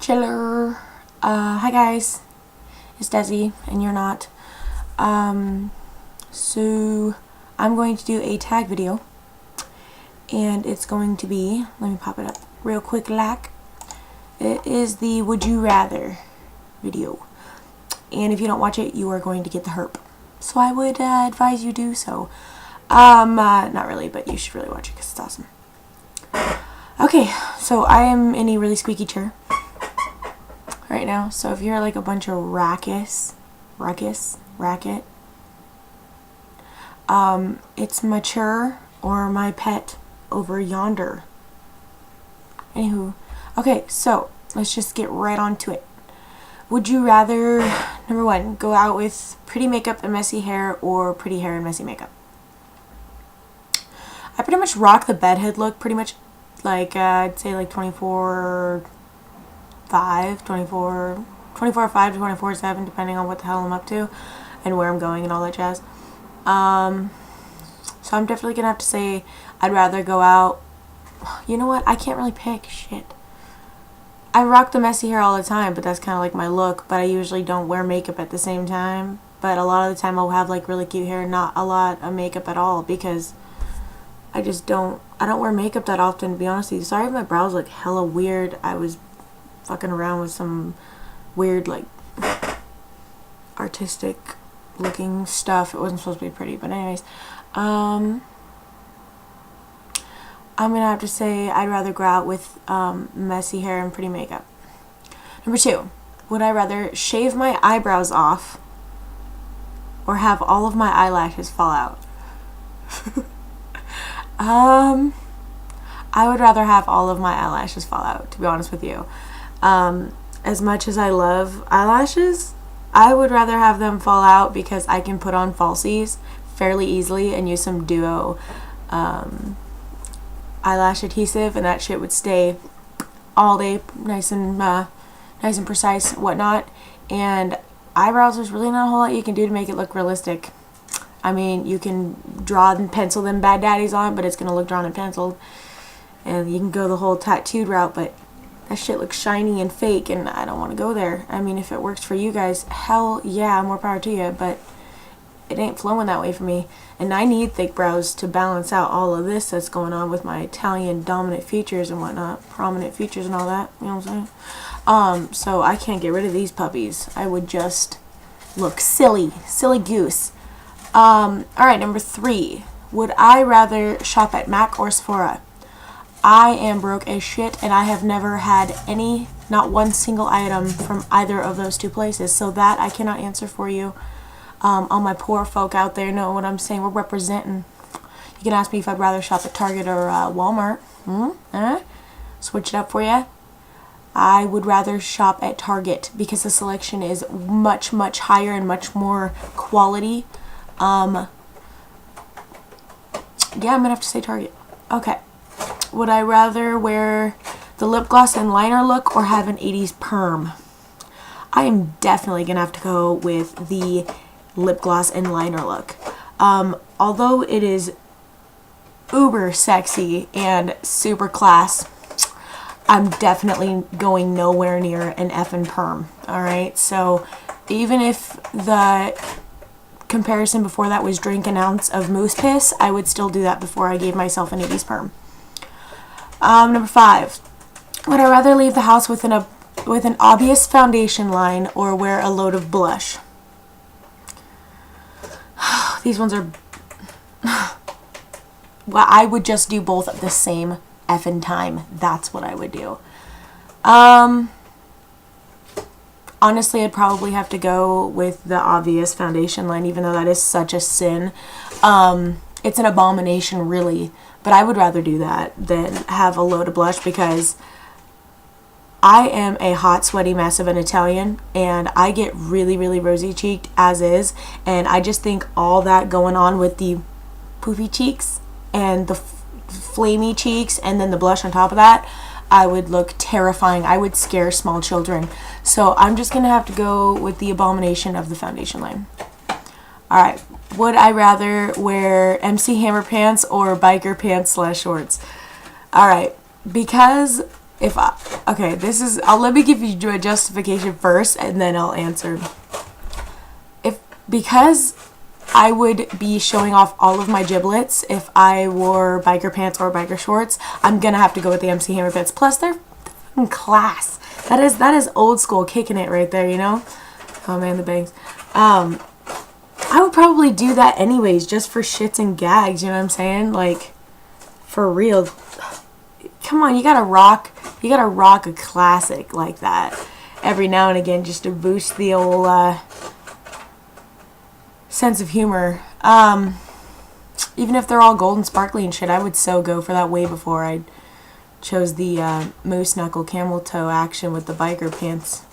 chiller. Hi guys, it's Desi and you're not. So I'm going to do a tag video, and it's going to be, let me pop it up real quick like. It is the Would You Rather video, and if you don't watch it you are going to get the herp, so I would advise you do so. Not really, but you should really watch it because it's awesome. Okay, so I am in a really squeaky chair right now, so if you're like a bunch of racket, it's mature or my pet over yonder. Anywho, okay, so let's just get right on to it. Would you rather, number one, go out with pretty makeup and messy hair, or pretty hair and messy makeup? I pretty much rock the bedhead look pretty much, like I'd say like 24/5 to 24/7, depending on what the hell I'm up to and where I'm going and all that jazz. So I'm definitely gonna have to say I'd rather go out. You know what? I can't really pick. Shit. I rock the messy hair all the time, but that's kind of like my look. But I usually don't wear makeup at the same time. But a lot of the time I'll have like really cute hair, not a lot of makeup at all, because I don't wear makeup that often, to be honest with you. Sorry if my brows look hella weird. I was fucking around with some weird, like, artistic looking stuff. It wasn't supposed to be pretty, but anyways. I'm gonna have to say I'd rather go out with messy hair and pretty makeup. Number two, would I rather shave my eyebrows off or have all of my eyelashes fall out? I would rather have all of my eyelashes fall out, to be honest with you. As much as I love eyelashes, I would rather have them fall out because I can put on falsies fairly easily and use some duo eyelash adhesive, and that shit would stay all day nice and precise, whatnot. And eyebrows, there's really not a whole lot you can do to make it look realistic. I mean, you can draw and pencil them bad daddies on, but it's gonna look drawn and penciled. And you can go the whole tattooed route, but that shit looks shiny and fake, and I don't want to go there. I mean, if it works for you guys, hell yeah, more power to you, but it ain't flowing that way for me. And I need thick brows to balance out all of this that's going on with my Italian dominant features and whatnot, prominent features and all that, you know what I'm saying? So I can't get rid of these puppies. I would just look silly goose. Alright, number three. Would I rather shop at Mac or Sephora? I am broke as shit, and I have never had not one single item from either of those two places, so that I cannot answer for you. All my poor folk out there know what I'm saying. We're representing. You can ask me if I'd rather shop at Target or Walmart. Switch it up for you. I would rather shop at Target because the selection is much higher and much more quality. Yeah, I'm gonna have to say Target. Okay. Would I rather wear the lip gloss and liner look or have an 80s perm? I am definitely gonna have to go with the lip gloss and liner look. Although it is uber sexy and super class, I'm definitely going nowhere near an effin perm. Alright, so even if the comparison before that was drink an ounce of moose piss, I would still do that before I gave myself an 80s perm. Number five, would I rather leave the house with an obvious foundation line or wear a load of blush? These ones are well, I would just do both at the same effing time. That's what I would do. Honestly, I'd probably have to go with the obvious foundation line, even though that is such a sin. It's an abomination, really. But I would rather do that than have a load of blush, because I am a hot, sweaty mess of an Italian, and I get really rosy cheeked as is, and I just think all that going on with the poofy cheeks and the flamey cheeks and then the blush on top of that, I would look terrifying. I would scare small children. So I'm just gonna have to go with the abomination of the foundation line. Alright, would I rather wear MC Hammer pants or biker pants / shorts? Alright, because if I, Okay, this is, let me give you a justification first and then I'll answer. Because I would be showing off all of my giblets if I wore biker pants or biker shorts, I'm gonna have to go with the MC Hammer pants. Plus, they're fucking class. That is old school, kicking it right there, you know? Oh man, the bangs. I would probably do that anyways, just for shits and gags, you know what I'm saying? Like, for real. Come on, you gotta rock a classic like that every now and again just to boost the old, sense of humor. Even if they're all gold and sparkly and shit, I would so go for that way before I chose the moose knuckle camel toe action with the biker pants.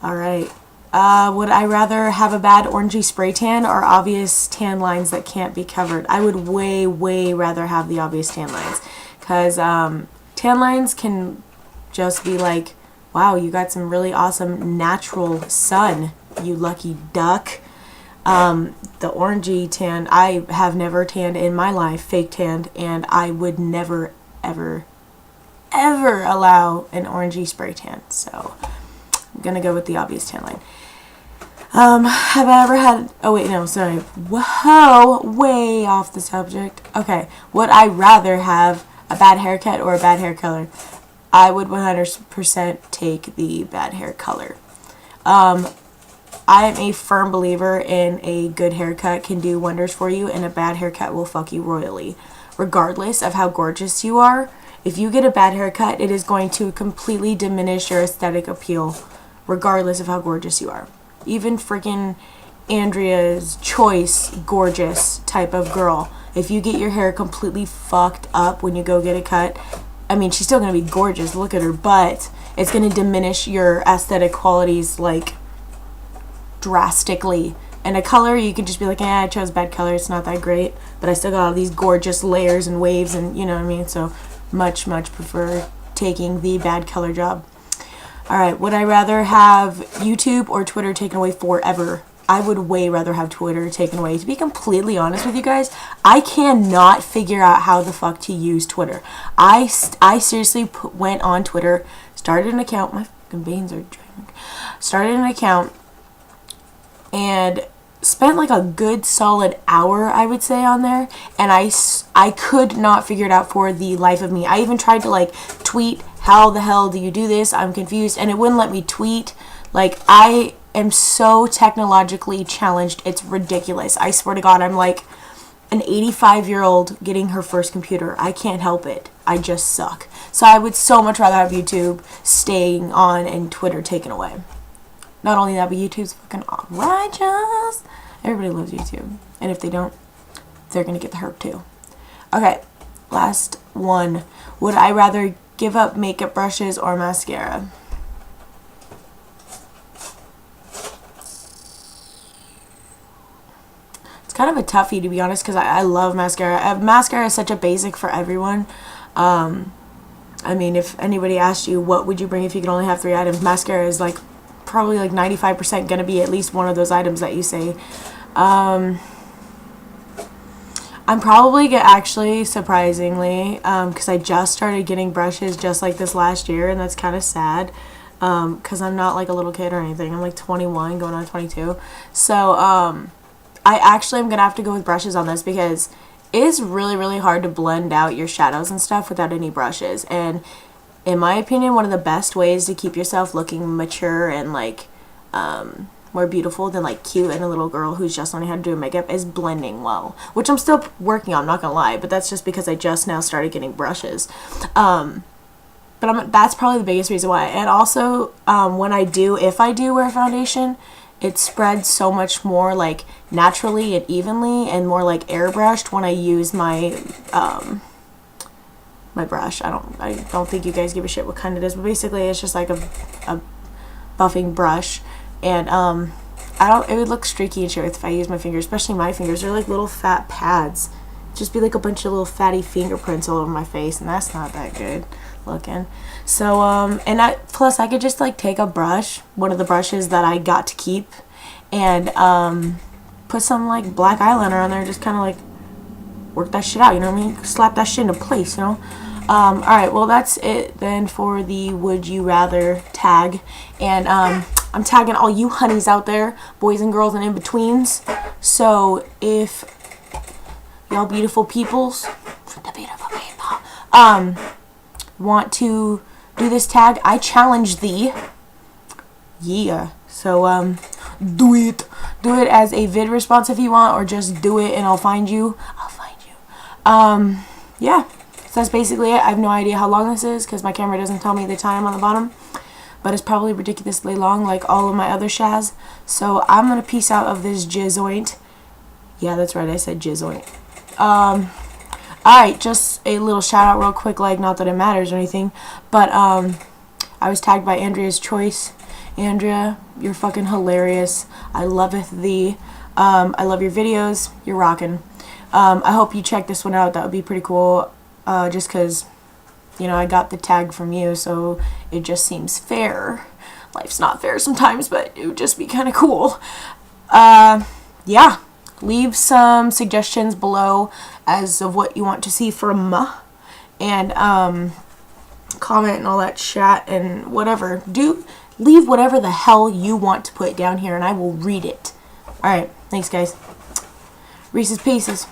Alright. Would I rather have a bad orangey spray tan or obvious tan lines that can't be covered? I would way, way rather have the obvious tan lines. Because tan lines can just be like, wow, you got some really awesome natural sun, you lucky duck. The orangey tan, I have never tanned in my life, fake tanned, and I would never, ever, ever allow an orangey spray tan. So I'm gonna go with the obvious tan line. Have I ever had, oh wait, no, sorry. Whoa, way off the subject. Okay, would I rather have a bad haircut or a bad hair color? I would 100% take the bad hair color. I am a firm believer in a good haircut can do wonders for you, and a bad haircut will fuck you royally. Regardless of how gorgeous you are, if you get a bad haircut, it is going to completely diminish your aesthetic appeal, regardless of how gorgeous you are. Even freaking Andrea's Choice gorgeous type of girl, if you get your hair completely fucked up when you go get it cut, I mean, she's still going to be gorgeous, look at her, but it's going to diminish your aesthetic qualities, like, drastically. And a color, you could just be like, I chose bad color, it's not that great, but I still got all these gorgeous layers and waves, and you know what I mean. So much prefer taking the bad color job. Alright, would I rather have YouTube or Twitter taken away forever? I would way rather have Twitter taken away. To be completely honest with you guys, I cannot figure out how the fuck to use Twitter. I seriously went on Twitter, started an account, my fucking veins are draining, started an account, and spent like a good solid hour, I would say, on there, and I could not figure it out for the life of me. I even tried to like tweet, how the hell do you do this? I'm confused, and it wouldn't let me tweet. Like, I am so technologically challenged, it's ridiculous. I swear to God, I'm like an 85-year-old getting her first computer. I can't help it. I just suck. So I would so much rather have YouTube staying on and Twitter taken away. Not only that, but YouTube's fucking righteous. Everybody loves YouTube. And if they don't, they're going to get the herb too. Okay, last one. Would I rather give up makeup brushes or mascara? It's kind of a toughie, to be honest, because I love mascara. Mascara is such a basic for everyone. I mean, if anybody asked you, what would you bring if you could only have 3 items? Mascara is like probably like 95% gonna be at least one of those items that you say. I'm probably actually, surprisingly, because I just started getting brushes just like this last year, and that's kind of sad, because I'm not like a little kid or anything. I'm like 21 going on 22. So I actually am gonna have to go with brushes on this, because it is really hard to blend out your shadows and stuff without any brushes. And in my opinion, one of the best ways to keep yourself looking mature and like more beautiful than like cute and a little girl who's just learning how to do makeup is blending well, which I'm still working on, I'm not gonna lie, but that's just because I just now started getting brushes. But that's probably the biggest reason why. And also, if I do wear foundation, it spreads so much more like naturally and evenly and more like airbrushed when I use my my brush. I don't think you guys give a shit what kind it is, but basically it's just like a buffing brush, and it would look streaky and shit if I use my fingers, especially my fingers. They're like little fat pads. Just be like a bunch of little fatty fingerprints all over my face, and that's not that good looking. So plus I could just like take a brush, one of the brushes that I got to keep, and put some like black eyeliner on there, just kind of like work that shit out, you know what I mean? Slap that shit into place, you know? Alright, well that's it then for the would you rather tag. And I'm tagging all you honeys out there, boys and girls and in-betweens. So if y'all beautiful peoples, want to do this tag, I challenge thee. Yeah. So do it. Do it as a vid response if you want, or just do it and I'll find you. Yeah. So that's basically it. I have no idea how long this is because my camera doesn't tell me the time on the bottom. But it's probably ridiculously long like all of my other shaz. So I'm going to peace out of this jizzoint. Yeah, that's right. I said jizzoint. Alright, just a little shout out real quick, like not that it matters or anything. But I was tagged by Andrea's Choice. Andrea, you're fucking hilarious. I loveth thee. I love your videos. You're rocking. I hope you check this one out. That would be pretty cool. Just because, you know, I got the tag from you, so it just seems fair. Life's not fair sometimes, but it would just be kind of cool. Yeah. Leave some suggestions below as of what you want to see from and comment and all that chat and whatever. Leave whatever the hell you want to put down here and I will read it. Alright, thanks guys. Reese's Pieces.